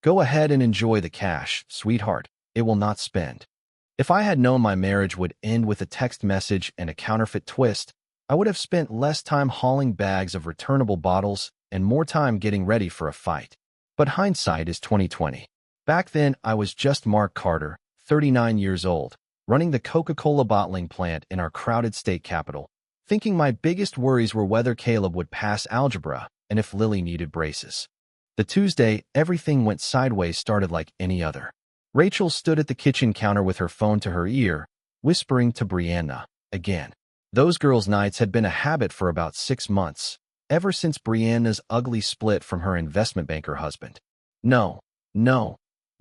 Go ahead and enjoy the cash, sweetheart. It will not spend. If I had known my marriage would end with a text message and a counterfeit twist, I would have spent less time hauling bags of returnable bottles and more time getting ready for a fight. But hindsight is 2020. Back then, I was just Mark Carter, 39 years old, running the Coca-Cola bottling plant in our crowded state capital, thinking my biggest worries were whether Caleb would pass algebra and if Lily needed braces. The Tuesday, everything went sideways started like any other. Rachel stood at the kitchen counter with her phone to her ear, whispering to Brianna, again. Those girls' nights had been a habit for about 6 months, ever since Brianna's ugly split from her investment banker husband. No.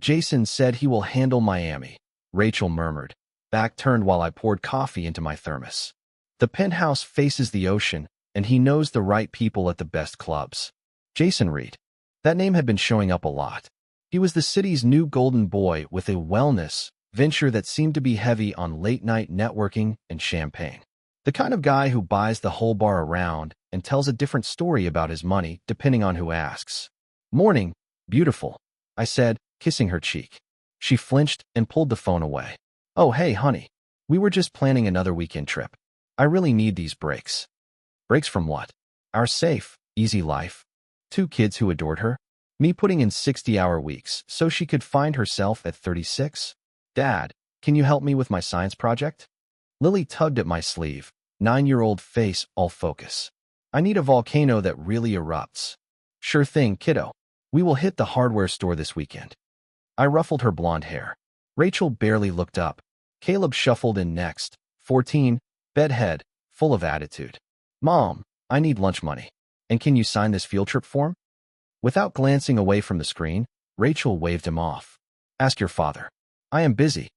Jason said he will handle Miami, Rachel murmured, back turned while I poured coffee into my thermos. The penthouse faces the ocean, and he knows the right people at the best clubs. Jason Reed. That name had been showing up a lot. He was the city's new golden boy with a wellness venture that seemed to be heavy on late-night networking and champagne. The kind of guy who buys the whole bar around and tells a different story about his money depending on who asks. Morning, beautiful, I said, kissing her cheek. She flinched and pulled the phone away. Oh, hey, honey. We were just planning another weekend trip. I really need these breaks. Breaks from what? Our safe, easy life. 2 kids who adored her. Me putting in 60-hour weeks so she could find herself at 36. Dad, can you help me with my science project? Lily tugged at my sleeve, 9-year-old face all focus. I need a volcano that really erupts. Sure thing, kiddo. We will hit the hardware store this weekend. I ruffled her blonde hair. Rachel barely looked up. Caleb shuffled in next, 14, bedhead, full of attitude. Mom, I need lunch money. And can you sign this field trip form? Without glancing away from the screen, Rachel waved him off. Ask your father. I am busy.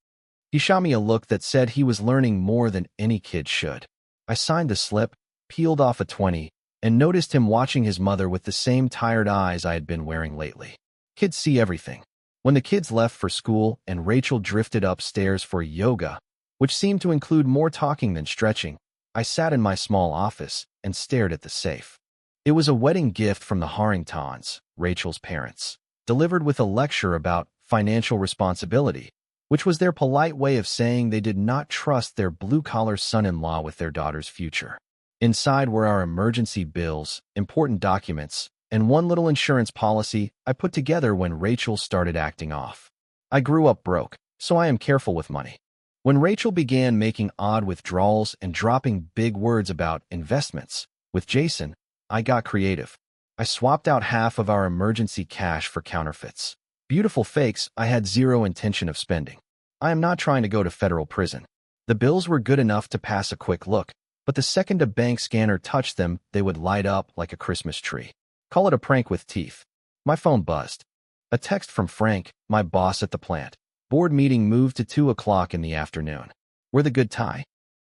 He shot me a look that said he was learning more than any kid should. I signed the slip, peeled off a 20, and noticed him watching his mother with the same tired eyes I had been wearing lately. Kids see everything. When the kids left for school and Rachel drifted upstairs for yoga, which seemed to include more talking than stretching, I sat in my small office and stared at the safe. It was a wedding gift from the Harringtons, Rachel's parents, delivered with a lecture about financial responsibility, which was their polite way of saying they did not trust their blue-collar son-in-law with their daughter's future. Inside were our emergency bills, important documents, and one little insurance policy I put together when Rachel started acting off. I grew up broke, so I am careful with money. When Rachel began making odd withdrawals and dropping big words about investments with Jason, I got creative. I swapped out half of our emergency cash for counterfeits. Beautiful fakes I had zero intention of spending. I am not trying to go to federal prison. The bills were good enough to pass a quick look, but the second a bank scanner touched them, they would light up like a Christmas tree. Call it a prank with teeth. My phone buzzed. A text from Frank, my boss at the plant. Board meeting moved to 2 o'clock in the afternoon. We're the good tie.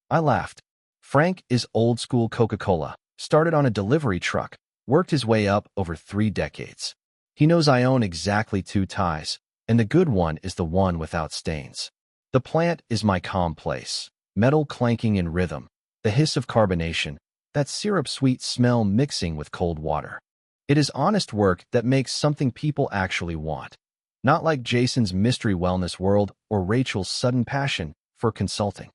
I laughed. Frank is old school Coca-Cola. Started on a delivery truck, worked his way up over 3 decades. He knows I own exactly 2 ties, and the good one is the one without stains. The plant is my calm place. Metal clanking in rhythm, the hiss of carbonation, that syrup-sweet smell mixing with cold water. It is honest work that makes something people actually want. Not like Jason's mystery wellness world or Rachel's sudden passion for consulting.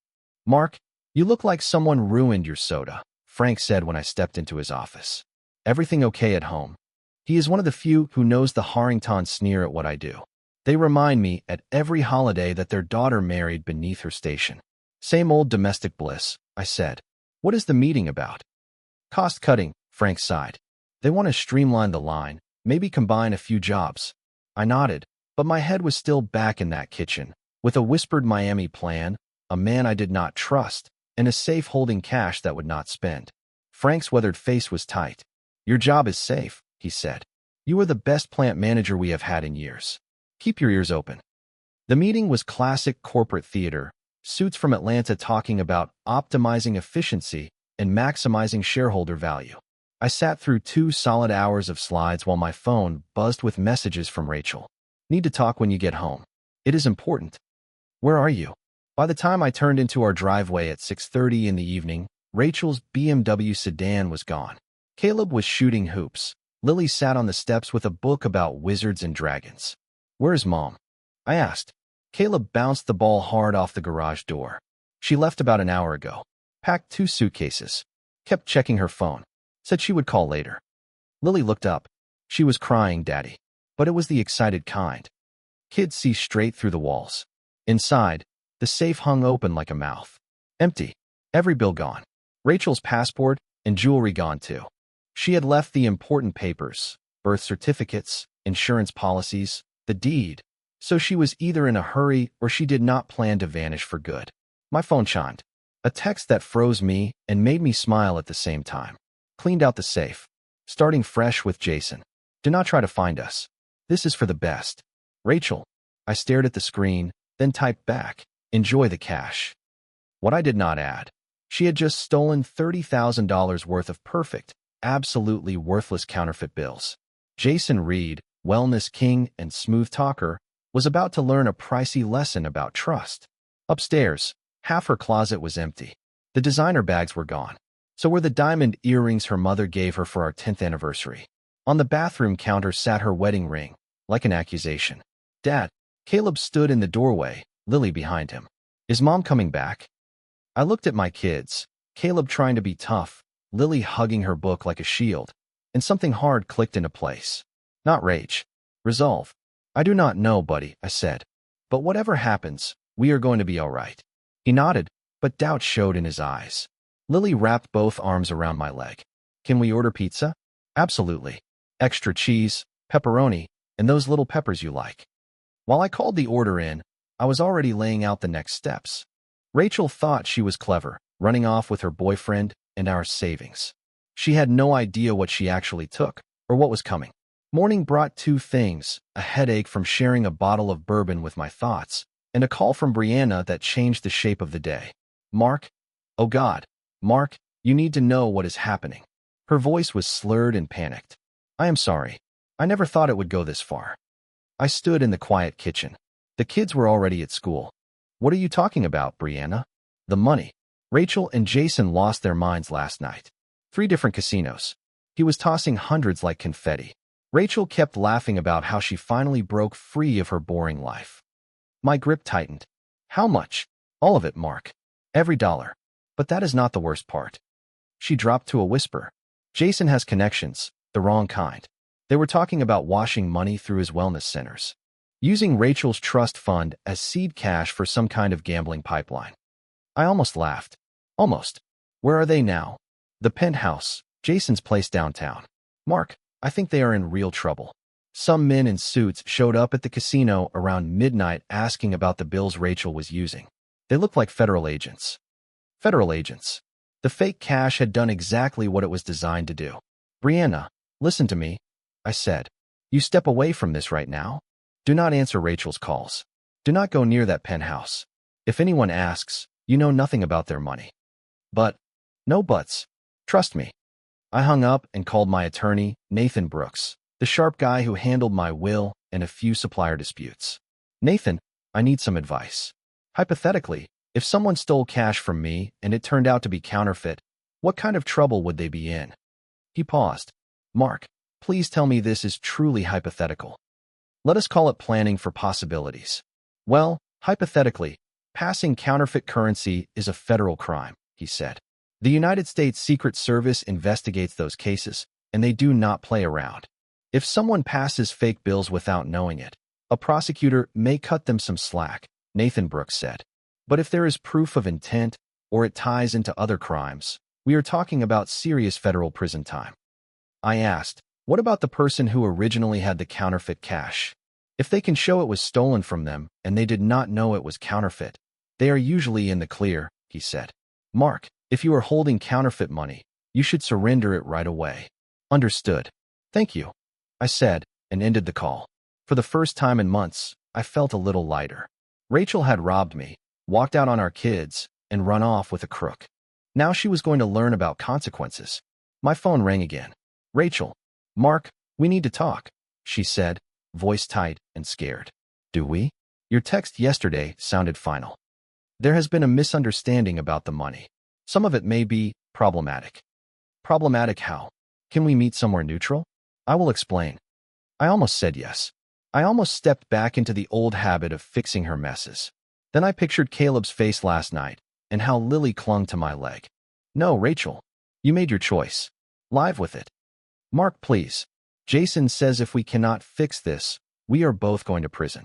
Mark, you look like someone ruined your soda, Frank said when I stepped into his office. Everything okay at home? He is one of the few who knows the Harrington sneer at what I do. They remind me at every holiday that their daughter married beneath her station. Same old domestic bliss, I said. What is the meeting about? Cost cutting, Frank sighed. They want to streamline the line, maybe combine a few jobs. I nodded, but my head was still back in that kitchen, with a whispered Miami plan, a man I did not trust, and a safe holding cash that would not spend. Frank's weathered face was tight. Your job is safe, he said. You are the best plant manager we have had in years. Keep your ears open. The meeting was classic corporate theater, suits from Atlanta talking about optimizing efficiency and maximizing shareholder value. I sat through 2 solid hours of slides while my phone buzzed with messages from Rachel. Need to talk when you get home. It is important. Where are you? By the time I turned into our driveway at 6:30 in the evening, Rachel's BMW sedan was gone. Caleb was shooting hoops. Lily sat on the steps with a book about wizards and dragons. Where's Mom? I asked. Caleb bounced the ball hard off the garage door. She left about an hour ago. Packed 2 suitcases. Kept checking her phone. Said she would call later. Lily looked up. She was crying, Daddy. But it was the excited kind. Kids see straight through the walls. Inside, the safe hung open like a mouth. Empty. Every bill gone. Rachel's passport and jewelry gone too. She had left the important papers, birth certificates, insurance policies, the deed. So she was either in a hurry or she did not plan to vanish for good. My phone chimed. A text that froze me and made me smile at the same time. Cleaned out the safe. Starting fresh with Jason. Do not try to find us. This is for the best. Rachel. I stared at the screen, then typed back. Enjoy the cash. What I did not add. She had just stolen $30,000 worth of perfect, absolutely worthless counterfeit bills. Jason Reed, wellness king and smooth talker, was about to learn a pricey lesson about trust. Upstairs, half her closet was empty. The designer bags were gone. So were the diamond earrings her mother gave her for our 10th anniversary. On the bathroom counter sat her wedding ring, like an accusation. Dad. Caleb stood in the doorway, Lily behind him. Is Mom coming back? I looked at my kids, Caleb trying to be tough, Lily hugging her book like a shield, and something hard clicked into place. Not rage. Resolve. I do not know, buddy, I said. But whatever happens, we are going to be all right. He nodded, but doubt showed in his eyes. Lily wrapped both arms around my leg. Can we order pizza? Absolutely. Extra cheese, pepperoni, and those little peppers you like. While I called the order in, I was already laying out the next steps. Rachel thought she was clever, running off with her boyfriend and our savings. She had no idea what she actually took, or what was coming. Morning brought 2 things, a headache from sharing a bottle of bourbon with my thoughts, and a call from Brianna that changed the shape of the day. Mark? Oh God. Mark, you need to know what is happening. Her voice was slurred and panicked. I am sorry. I never thought it would go this far. I stood in the quiet kitchen. The kids were already at school. What are you talking about, Brianna? The money. Rachel and Jason lost their minds last night. 3 different casinos. He was tossing hundreds like confetti. Rachel kept laughing about how she finally broke free of her boring life. My grip tightened. How much? All of it, Mark. Every dollar. But that is not the worst part. She dropped to a whisper. Jason has connections, the wrong kind. They were talking about washing money through his wellness centers, using Rachel's trust fund as seed cash for some kind of gambling pipeline. I almost laughed. Almost. Where are they now? The penthouse, Jason's place downtown. Mark, I think they are in real trouble. Some men in suits showed up at the casino around midnight asking about the bills Rachel was using. They looked like federal agents. Federal agents. The fake cash had done exactly what it was designed to do. Brianna, listen to me, I said. You step away from this right now. Do not answer Rachel's calls. Do not go near that penthouse. If anyone asks, you know nothing about their money. But, no buts. Trust me. I hung up and called my attorney, Nathan Brooks, the sharp guy who handled my will and a few supplier disputes. Nathan, I need some advice. Hypothetically, if someone stole cash from me and it turned out to be counterfeit, what kind of trouble would they be in? He paused. Mark, please tell me this is truly hypothetical. Let us call it planning for possibilities. Well, hypothetically, passing counterfeit currency is a federal crime, he said. The United States Secret Service investigates those cases, and they do not play around. If someone passes fake bills without knowing it, a prosecutor may cut them some slack, Nathan Brooks said. But if there is proof of intent, or it ties into other crimes, we are talking about serious federal prison time. I asked, what about the person who originally had the counterfeit cash? If they can show it was stolen from them and they did not know it was counterfeit, they are usually in the clear, he said. Mark, if you are holding counterfeit money, you should surrender it right away. Understood. Thank you, I said, and ended the call. For the first time in months, I felt a little lighter. Rachel had robbed me, walked out on our kids, and run off with a crook. Now she was going to learn about consequences. My phone rang again. Rachel, Mark, we need to talk, she said, voice tight and scared. Do we? Your text yesterday sounded final. There has been a misunderstanding about the money. Some of it may be problematic. Problematic how? Can we meet somewhere neutral? I will explain. I almost said yes. I almost stepped back into the old habit of fixing her messes. Then I pictured Caleb's face last night and how Lily clung to my leg. No, Rachel, you made your choice. Live with it. Mark, please. Jason says if we cannot fix this, we are both going to prison.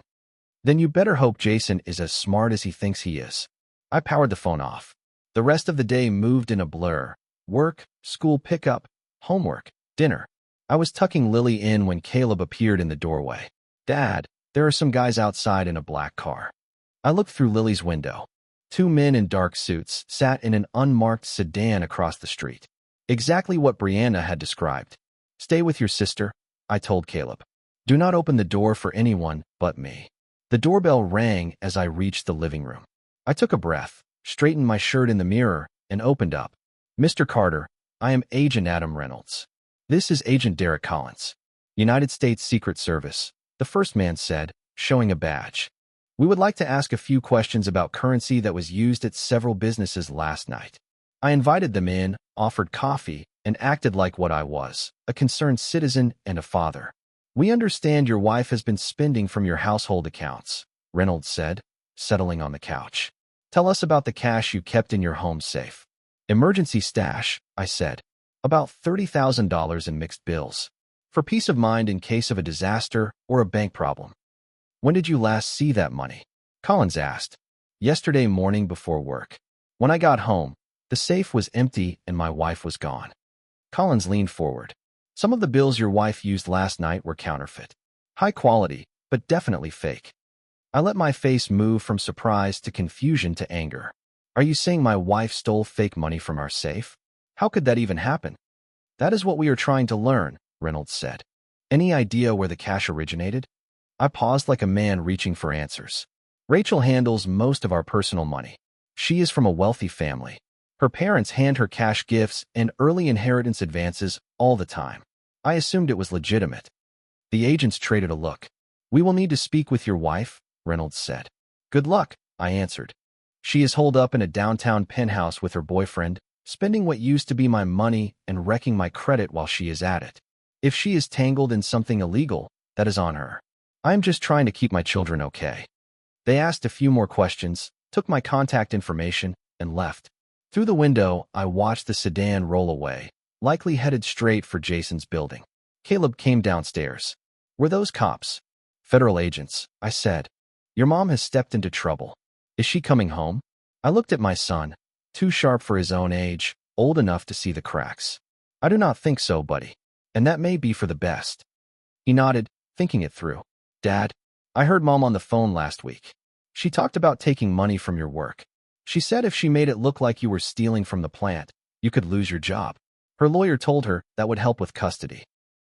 Then you better hope Jason is as smart as he thinks he is. I powered the phone off. The rest of the day moved in a blur. Work, school pickup, homework, dinner. I was tucking Lily in when Caleb appeared in the doorway. Dad, there are some guys outside in a black car. I looked through Lily's window. 2 men in dark suits sat in an unmarked sedan across the street. Exactly what Brianna had described. Stay with your sister, I told Caleb. Do not open the door for anyone but me. The doorbell rang as I reached the living room. I took a breath, straightened my shirt in the mirror, and opened up. Mr. Carter, I am Agent Adam Reynolds. This is Agent Derek Collins. United States Secret Service, the first man said, showing a badge. We would like to ask a few questions about currency that was used at several businesses last night. I invited them in, offered coffee, and acted like what I was, a concerned citizen and a father. We understand your wife has been spending from your household accounts, Reynolds said, settling on the couch. Tell us about the cash you kept in your home safe. Emergency stash, I said. About $30,000 in mixed bills. For peace of mind in case of a disaster or a bank problem. When did you last see that money? Collins asked. Yesterday morning before work. When I got home, the safe was empty and my wife was gone. Collins leaned forward. Some of the bills your wife used last night were counterfeit. High quality, but definitely fake. I let my face move from surprise to confusion to anger. Are you saying my wife stole fake money from our safe? How could that even happen? That is what we are trying to learn, Reynolds said. Any idea where the cash originated? I paused like a man reaching for answers. Rachel handles most of our personal money. She is from a wealthy family. Her parents hand her cash gifts and early inheritance advances all the time. I assumed it was legitimate. The agents traded a look. We will need to speak with your wife, Reynolds said. Good luck, I answered. She is holed up in a downtown penthouse with her boyfriend, spending what used to be my money and wrecking my credit while she is at it. If she is tangled in something illegal, that is on her. I am just trying to keep my children okay. They asked a few more questions, took my contact information, and left. Through the window, I watched the sedan roll away, likely headed straight for Jason's building. Caleb came downstairs. Were those cops? Federal agents, I said. Your mom has stepped into trouble. Is she coming home? I looked at my son, too sharp for his own age, old enough to see the cracks. I do not think so, buddy. And that may be for the best. He nodded, thinking it through. Dad, I heard Mom on the phone last week. She talked about taking money from your work. She said if she made it look like you were stealing from the plant, you could lose your job. Her lawyer told her that would help with custody.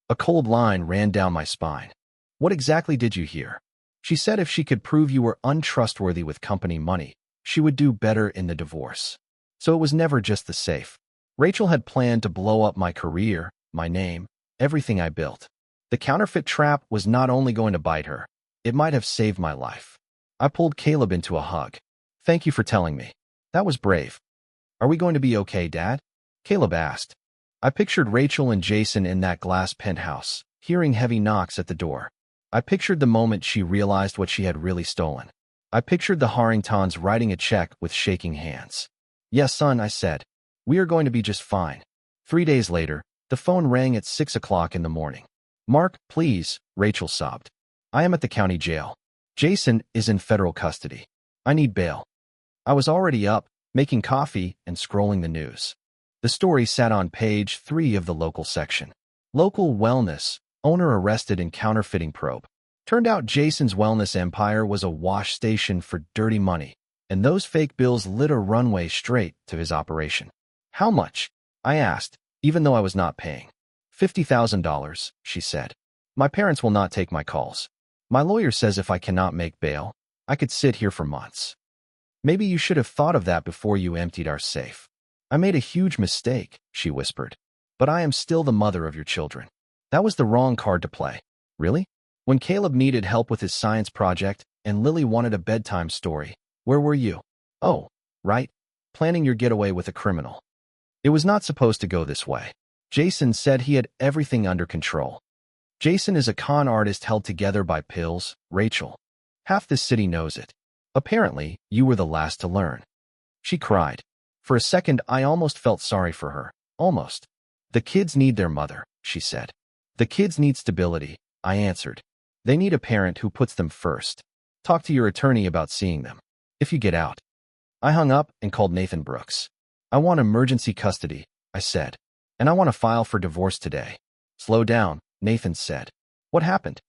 A cold line ran down my spine. What exactly did you hear? She said if she could prove you were untrustworthy with company money, she would do better in the divorce. So it was never just the safe. Rachel had planned to blow up my career, my name, everything I built. The counterfeit trap was not only going to bite her, it might have saved my life. I pulled Caleb into a hug. Thank you for telling me. That was brave. Are we going to be okay, Dad? Caleb asked. I pictured Rachel and Jason in that glass penthouse, hearing heavy knocks at the door. I pictured the moment she realized what she had really stolen. I pictured the Harringtons writing a check with shaking hands. Yes, son, I said. We are going to be just fine. 3 days later, the phone rang at 6 o'clock in the morning. Mark, please, Rachel sobbed. I am at the county jail. Jason is in federal custody. I need bail. I was already up, making coffee and scrolling the news. The story sat on page 3 of the local section. Local wellness, owner arrested in counterfeiting probe. Turned out Jason's wellness empire was a wash station for dirty money, and those fake bills lit a runway straight to his operation. How much? I asked, even though I was not paying. $50,000, she said. My parents will not take my calls. My lawyer says if I cannot make bail, I could sit here for months. Maybe you should have thought of that before you emptied our safe. I made a huge mistake, she whispered. But I am still the mother of your children. That was the wrong card to play. Really? When Caleb needed help with his science project and Lily wanted a bedtime story, where were you? Oh, right. Planning your getaway with a criminal. It was not supposed to go this way. Jason said he had everything under control. Jason is a con artist held together by pills, Rachel. Half this city knows it. Apparently, you were the last to learn. She cried. For a second, I almost felt sorry for her. Almost. The kids need their mother, she said. The kids need stability, I answered. They need a parent who puts them first. Talk to your attorney about seeing them. If you get out. I hung up and called Nathan Brooks. I want emergency custody, I said. And I want to file for divorce today. Slow down, Nathan said. What happened?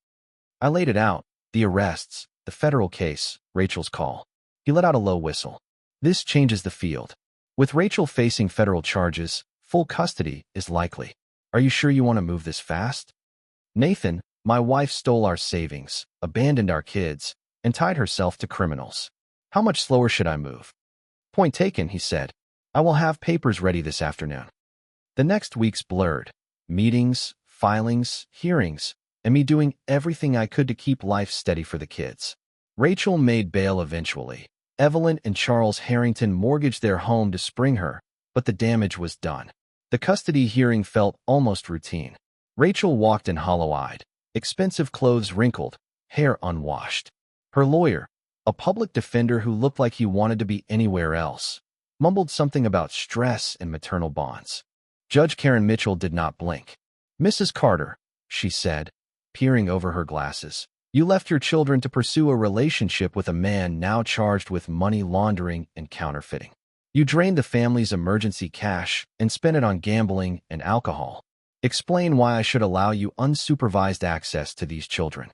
I laid it out. The arrests, the federal case, Rachel's call. He let out a low whistle. This changes the field. With Rachel facing federal charges, full custody is likely. Are you sure you want to move this fast? Nathan, my wife stole our savings, abandoned our kids, and tied herself to criminals. How much slower should I move? Point taken, he said. I will have papers ready this afternoon. The next weeks blurred. Meetings, filings, hearings, and me doing everything I could to keep life steady for the kids. Rachel made bail eventually. Evelyn and Charles Harrington mortgaged their home to spring her, but the damage was done. The custody hearing felt almost routine. Rachel walked in hollow-eyed, expensive clothes wrinkled, hair unwashed. Her lawyer, a public defender who looked like he wanted to be anywhere else, mumbled something about stress and maternal bonds. Judge Karen Mitchell did not blink. Mrs. Carter, she said, peering over her glasses, you left your children to pursue a relationship with a man now charged with money laundering and counterfeiting. You drained the family's emergency cash and spent it on gambling and alcohol. Explain why I should allow you unsupervised access to these children.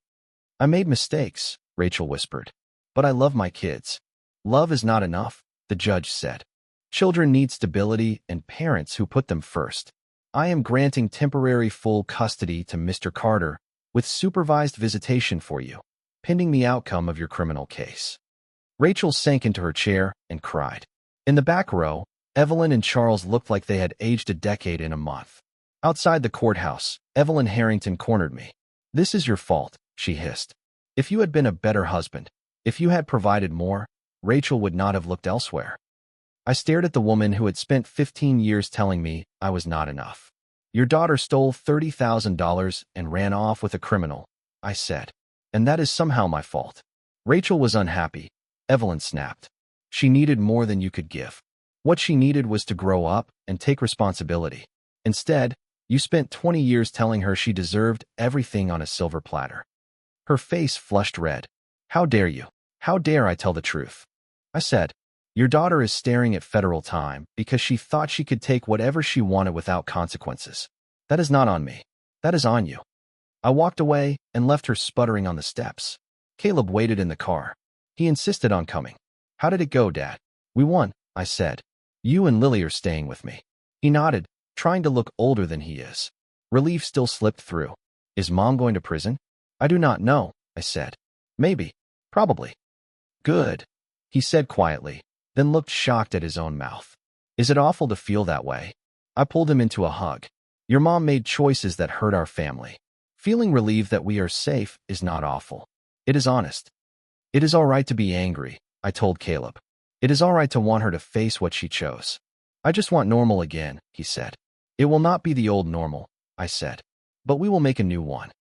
I made mistakes, Rachel whispered. But I love my kids. Love is not enough, the judge said. Children need stability and parents who put them first. I am granting temporary full custody to Mr. Carter with supervised visitation for you, pending the outcome of your criminal case. Rachel sank into her chair and cried. In the back row, Evelyn and Charles looked like they had aged a decade in a month. Outside the courthouse, Evelyn Harrington cornered me. This is your fault, she hissed. If you had been a better husband, if you had provided more, Rachel would not have looked elsewhere. I stared at the woman who had spent 15 years telling me I was not enough. Your daughter stole $30,000 and ran off with a criminal, I said. And that is somehow my fault. Rachel was unhappy. Evelyn snapped. She needed more than you could give. What she needed was to grow up and take responsibility. Instead, you spent 20 years telling her she deserved everything on a silver platter. Her face flushed red. How dare you? How dare I tell the truth? I said, your daughter is staring at federal time because she thought she could take whatever she wanted without consequences. That is not on me. That is on you. I walked away and left her sputtering on the steps. Caleb waited in the car. He insisted on coming. How did it go, Dad? We won, I said. You and Lily are staying with me. He nodded, trying to look older than he is. Relief still slipped through. Is Mom going to prison? I do not know, I said. Maybe. Probably. Good, he said quietly, then looked shocked at his own mouth. Is it awful to feel that way? I pulled him into a hug. Your mom made choices that hurt our family. Feeling relieved that we are safe is not awful. It is honest. It is all right to be angry, I told Caleb. It is all right to want her to face what she chose. I just want normal again, he said. It will not be the old normal, I said. But we will make a new one.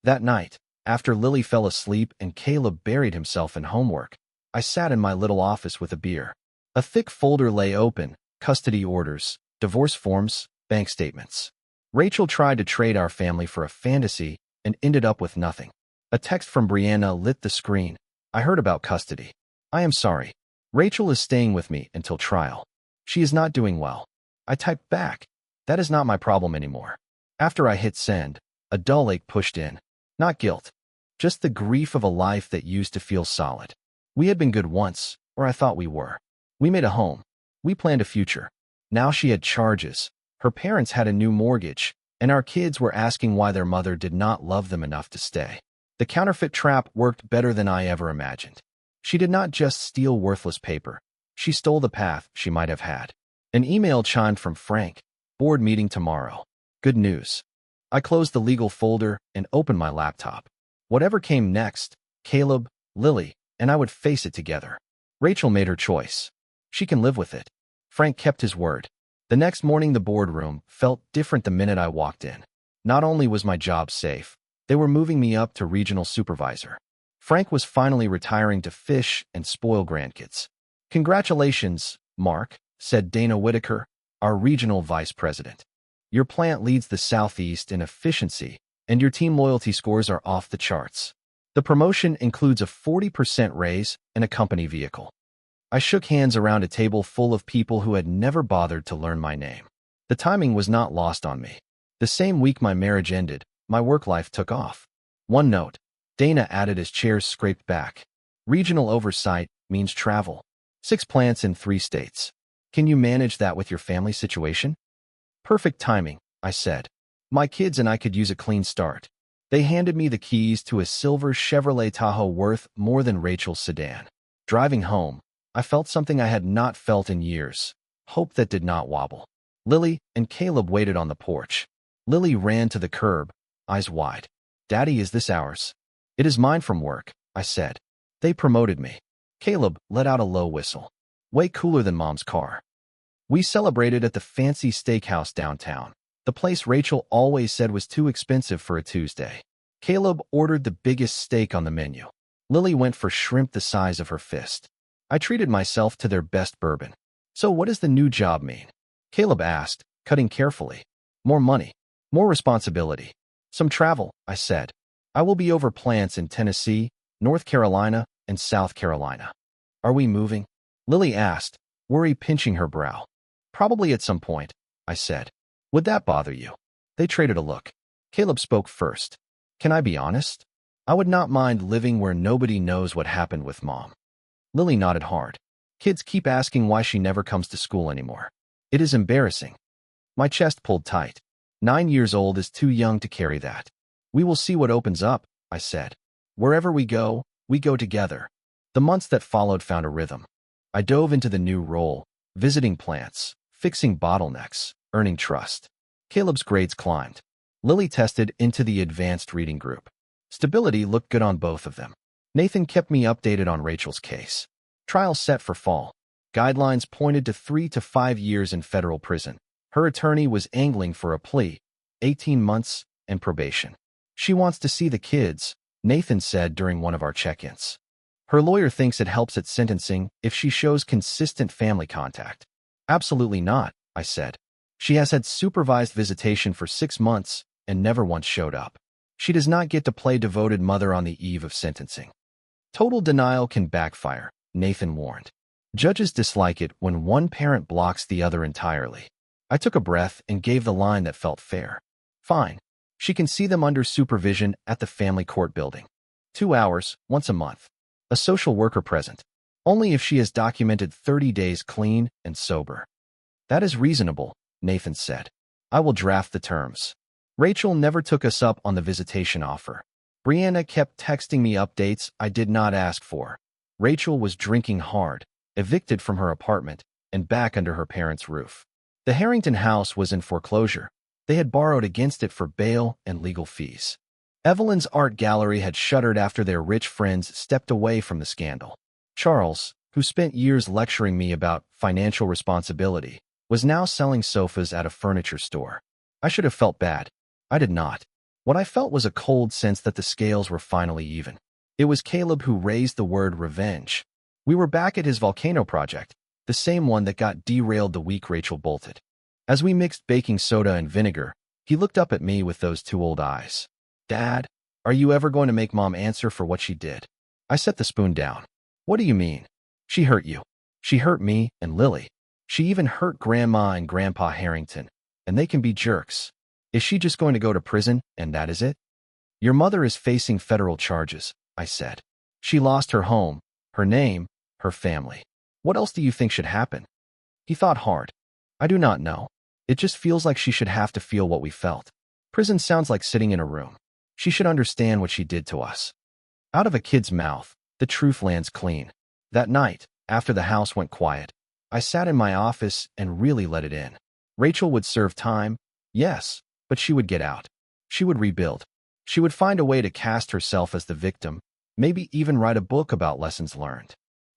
That night, after Lily fell asleep and Caleb buried himself in homework, I sat in my little office with a beer. A thick folder lay open, custody orders, divorce forms, bank statements. Rachel tried to trade our family for a fantasy and ended up with nothing. A text from Brianna lit the screen. I heard about custody. I am sorry. Rachel is staying with me until trial. She is not doing well. I typed back. That is not my problem anymore. After I hit send, a dull ache pushed in. Not guilt. Just the grief of a life that used to feel solid. We had been good once, or I thought we were. We made a home. We planned a future. Now she had charges. Her parents had a new mortgage, and our kids were asking why their mother did not love them enough to stay. The counterfeit trap worked better than I ever imagined. She did not just steal worthless paper. She stole the path she might have had. An email chimed from Frank. Board meeting tomorrow. Good news. I closed the legal folder and opened my laptop. Whatever came next, Caleb, Lily, and I would face it together. Rachel made her choice. She can live with it. Frank kept his word. The next morning, the boardroom felt different the minute I walked in. Not only was my job safe, They were moving me up to regional supervisor. Frank was finally retiring to fish and spoil grandkids. "Congratulations, Mark," said Dana Whitaker, our regional vice president. "Your plant leads the Southeast in efficiency, and your team loyalty scores are off the charts. The promotion includes a 40% raise and a company vehicle." I shook hands around a table full of people who had never bothered to learn my name. The timing was not lost on me. The same week my marriage ended, my work life took off. One note, Dana added as chairs scraped back. "Regional oversight means travel. 6 plants in 3 states. Can you manage that with your family situation?" "Perfect timing," I said. "My kids and I could use a clean start." They handed me the keys to a silver Chevrolet Tahoe worth more than Rachel's sedan. Driving home, I felt something I had not felt in years, hope that did not wobble. Lily and Caleb waited on the porch. Lily ran to the curb, eyes wide. "Daddy, is this ours?" "It is mine from work," I said. "They promoted me." Caleb let out a low whistle. "Way cooler than Mom's car." We celebrated at the fancy steakhouse downtown, the place Rachel always said was too expensive for a Tuesday. Caleb ordered the biggest steak on the menu. Lily went for shrimp the size of her fist. I treated myself to their best bourbon. "So what does the new job mean?" Caleb asked, cutting carefully. "More money, more responsibility, some travel," I said. "I will be over plants in Tennessee, North Carolina, and South Carolina." "Are we moving?" Lily asked, worry pinching her brow. "Probably at some point," I said. "Would that bother you?" They traded a look. Caleb spoke first. "Can I be honest? I would not mind living where nobody knows what happened with Mom." Lily nodded hard. "Kids keep asking why she never comes to school anymore. It is embarrassing." My chest pulled tight. 9 years old is too young to carry that. "We will see what opens up," I said. "Wherever we go together." The months that followed found a rhythm. I dove into the new role, visiting plants, fixing bottlenecks, earning trust. Caleb's grades climbed. Lily tested into the advanced reading group. Stability looked good on both of them. Nathan kept me updated on Rachel's case. Trial set for fall. Guidelines pointed to 3 to 5 years in federal prison. Her attorney was angling for a plea, 18 months, and probation. "She wants to see the kids," Nathan said during one of our check-ins. "Her lawyer thinks it helps at sentencing if she shows consistent family contact." "Absolutely not," I said. "She has had supervised visitation for 6 months and never once showed up. She does not get to play devoted mother on the eve of sentencing." "Total denial can backfire," Nathan warned. "Judges dislike it when one parent blocks the other entirely." I took a breath and gave the line that felt fair. "Fine. She can see them under supervision at the family court building. 2 hours, once a month. A social worker present. Only if she has documented 30 days clean and sober." "That is reasonable," Nathan said. "I will draft the terms." Rachel never took us up on the visitation offer. Brianna kept texting me updates I did not ask for. Rachel was drinking hard, evicted from her apartment, and back under her parents' roof. The Harrington house was in foreclosure. They had borrowed against it for bail and legal fees. Evelyn's art gallery had shuttered after their rich friends stepped away from the scandal. Charles, who spent years lecturing me about financial responsibility, was now selling sofas at a furniture store. I should have felt bad. I did not. What I felt was a cold sense that the scales were finally even. It was Caleb who raised the word revenge. We were back at his volcano project, the same one that got derailed the week Rachel bolted. As we mixed baking soda and vinegar, he looked up at me with those 2 old eyes. "Dad, are you ever going to make Mom answer for what she did?" I set the spoon down. "What do you mean?" "She hurt you. She hurt me and Lily. She even hurt Grandma and Grandpa Harrington, and they can be jerks. Is she just going to go to prison, and that is it?" "Your mother is facing federal charges," I said. "She lost her home, her name, her family. What else do you think should happen?" He thought hard. "I do not know. It just feels like she should have to feel what we felt. Prison sounds like sitting in a room. She should understand what she did to us." Out of a kid's mouth, the truth lands clean. That night, after the house went quiet, I sat in my office and really let it in. Rachel would serve time, yes, but she would get out. She would rebuild. She would find a way to cast herself as the victim, maybe even write a book about lessons learned.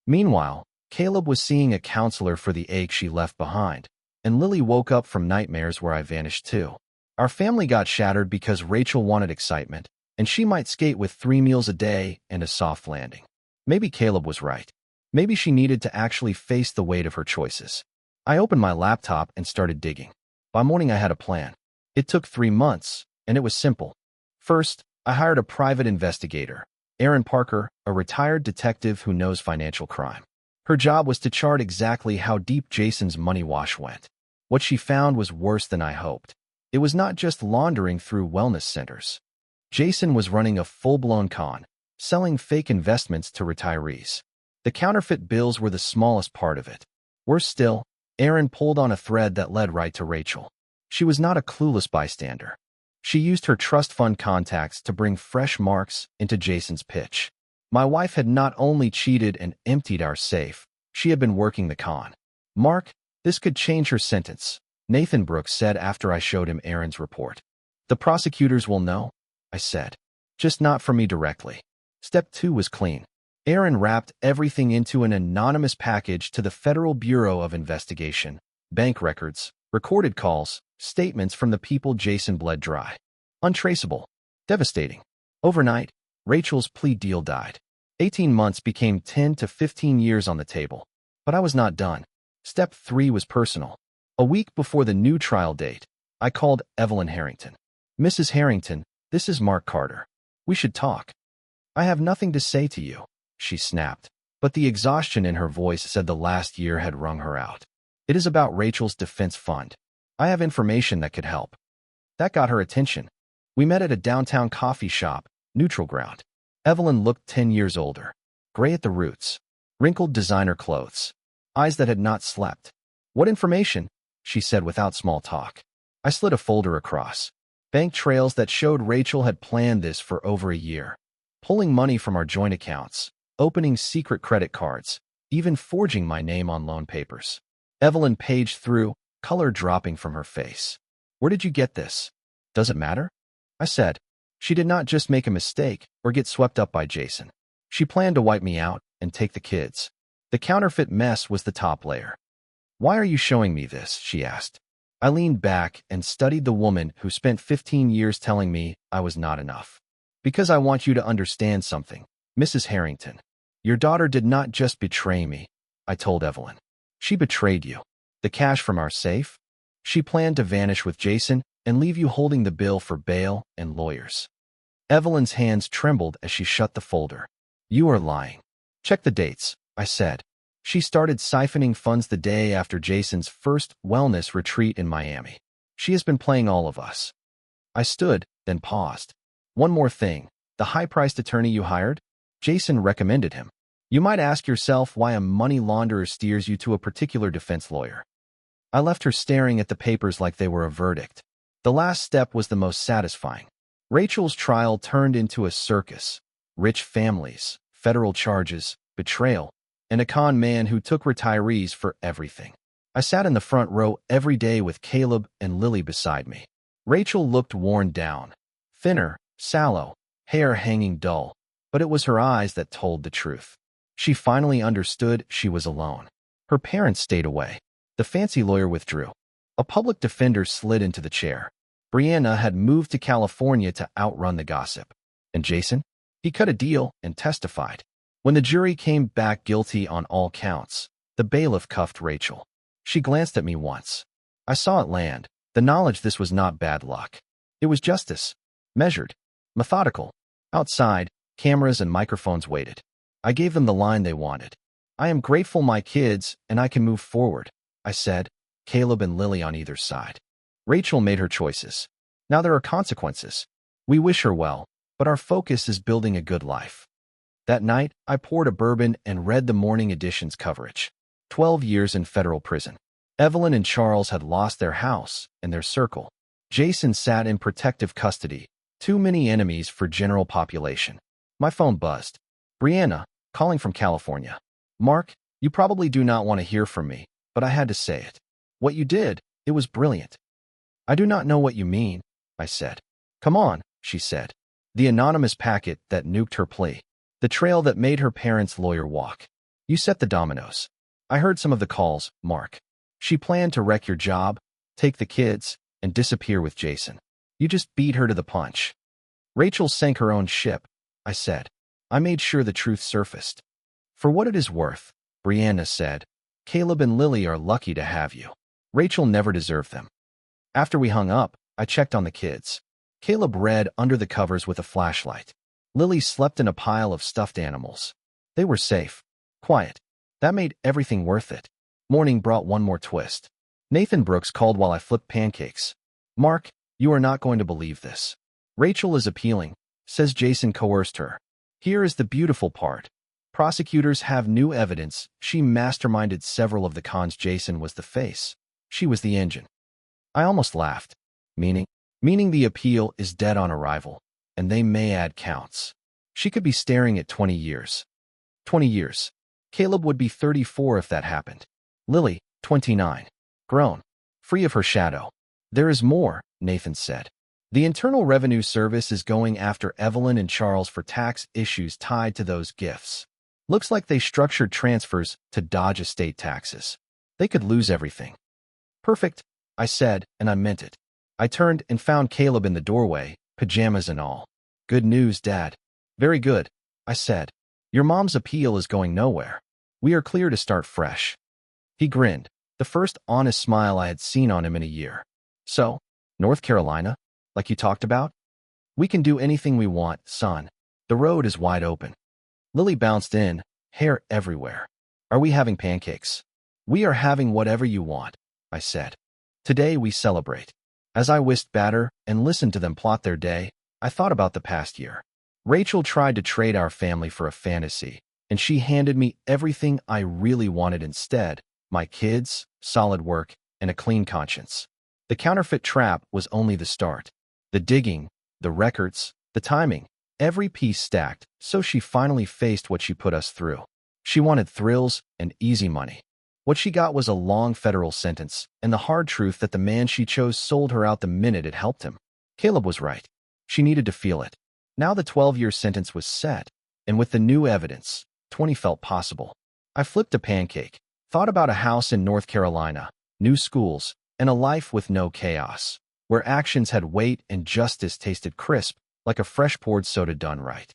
Meanwhile, Caleb was seeing a counselor for the ache she left behind, and Lily woke up from nightmares where I vanished too. Our family got shattered because Rachel wanted excitement, and she might skate with 3 meals a day and a soft landing. Maybe Caleb was right. Maybe she needed to actually face the weight of her choices. I opened my laptop and started digging. By morning, I had a plan. It took 3 months, and it was simple. First, I hired a private investigator, Erin Parker, a retired detective who knows financial crime. Her job was to chart exactly how deep Jason's money wash went. What she found was worse than I hoped. It was not just laundering through wellness centers. Jason was running a full-blown con, selling fake investments to retirees. The counterfeit bills were the smallest part of it. Worse still, Erin pulled on a thread that led right to Rachel. She was not a clueless bystander. She used her trust fund contacts to bring fresh marks into Jason's pitch. My wife had not only cheated and emptied our safe, she had been working the con. "Mark, this could change her sentence," Nathan Brooks said after I showed him Erin's report. "The prosecutors will know," I said. "Just not from me directly." Step 2 was clean. Erin wrapped everything into an anonymous package to the Federal Bureau of Investigation: bank records, recorded calls, statements from the people Jason bled dry. Untraceable. Devastating. Overnight, Rachel's plea deal died. 18 months became 10 to 15 years on the table. But I was not done. Step 3 was personal. A week before the new trial date, I called Evelyn Harrington. "Mrs. Harrington, this is Mark Carter. We should talk." "I have nothing to say to you," she snapped, but the exhaustion in her voice said the last year had wrung her out. "It is about Rachel's defense fund. I have information that could help." That got her attention. We met at a downtown coffee shop, Neutral Ground. Evelyn looked 10 years older, gray at the roots, wrinkled designer clothes, eyes that had not slept. "What information?" she said without small talk. I slid a folder across. Bank trails that showed Rachel had planned this for over a year. Pulling money from our joint accounts, opening secret credit cards, even forging my name on loan papers. Evelyn paged through, color dropping from her face. "Where did you get this?" "Does it matter?" I said. She did not just make a mistake or get swept up by Jason. She planned to wipe me out and take the kids. The counterfeit mess was the top layer. "Why are you showing me this?" she asked. I leaned back and studied the woman who spent 15 years telling me I was not enough. "Because I want you to understand something, Mrs. Harrington. Your daughter did not just betray me," I told Evelyn. "She betrayed you. The cash from our safe? She planned to vanish with Jason and leave you holding the bill for bail and lawyers." Evelyn's hands trembled as she shut the folder. "You are lying." "Check the dates," I said. She started siphoning funds the day after Jason's first wellness retreat in Miami. She has been playing all of us. I stood, then paused. "One more thing. The high-priced attorney you hired? Jason recommended him. You might ask yourself why a money launderer steers you to a particular defense lawyer." I left her staring at the papers like they were a verdict. The last step was the most satisfying. Rachel's trial turned into a circus. Rich families, federal charges, betrayal, and a con man who took retirees for everything. I sat in the front row every day with Caleb and Lily beside me. Rachel looked worn down, thinner, sallow, hair hanging dull, but it was her eyes that told the truth. She finally understood she was alone. Her parents stayed away. The fancy lawyer withdrew. A public defender slid into the chair. Brianna had moved to California to outrun the gossip. And Jason? He cut a deal and testified. When the jury came back guilty on all counts, the bailiff cuffed Rachel. She glanced at me once. I saw it land, the knowledge this was not bad luck. It was justice. Measured. Methodical. Outside, cameras and microphones waited. I gave them the line they wanted. "I am grateful my kids and I can move forward," I said, Caleb and Lily on either side. Rachel made her choices. Now there are consequences. We wish her well, but our focus is building a good life. That night, I poured a bourbon and read the morning edition's coverage. 12 years in federal prison. Evelyn and Charles had lost their house and their circle. Jason sat in protective custody. Too many enemies for general population. My phone buzzed. Brianna, calling from California. "Mark, you probably do not want to hear from me, but I had to say it. What you did, it was brilliant." "I do not know what you mean," I said. "Come on," she said. The anonymous packet that nuked her plea. The trail that made her parents' lawyer walk. "You set the dominoes. I heard some of the calls, Mark. She planned to wreck your job, take the kids, and disappear with Jason. You just beat her to the punch." Rachel sank her own ship, I said. I made sure the truth surfaced. For what it is worth, Brianna said, Caleb and Lily are lucky to have you. Rachel never deserved them. After we hung up, I checked on the kids. Caleb read under the covers with a flashlight. Lily slept in a pile of stuffed animals. They were safe, quiet. That made everything worth it. Morning brought one more twist. Nathan Brooks called while I flipped pancakes. Mark, you are not going to believe this. Rachel is appealing, says Jason coerced her. Here is the beautiful part. Prosecutors have new evidence. She masterminded several of the cons. Jason was the face. She was the engine. I almost laughed. Meaning the appeal is dead on arrival, and they may add counts. She could be staring at 20 years. 20 years. Caleb would be 34 if that happened. Lily, 29. Grown. Free of her shadow. There is more, Nathan said. The Internal Revenue Service is going after Evelyn and Charles for tax issues tied to those gifts. Looks like they structured transfers to dodge estate taxes. They could lose everything. Perfect, I said, and I meant it. I turned and found Caleb in the doorway, pajamas and all. Good news, Dad. Very good, I said. Your mom's appeal is going nowhere. We are clear to start fresh. He grinned, the first honest smile I had seen on him in a year. So, North Carolina, like you talked about? We can do anything we want, son. The road is wide open. Lily bounced in, hair everywhere. Are we having pancakes? We are having whatever you want, I said. Today we celebrate. As I whisked batter and listened to them plot their day, I thought about the past year. Rachel tried to trade our family for a fantasy, and she handed me everything I really wanted instead: my kids, solid work, and a clean conscience. The counterfeit trap was only the start. The digging, the records, the timing, every piece stacked, so she finally faced what she put us through. She wanted thrills and easy money. What she got was a long federal sentence and the hard truth that the man she chose sold her out the minute it helped him. Caleb was right. She needed to feel it. Now the 12-year sentence was set, and with the new evidence, 20 felt possible. I flipped a pancake, thought about a house in North Carolina, new schools, and a life with no chaos, where actions had weight and justice tasted crisp, like a fresh poured soda done right.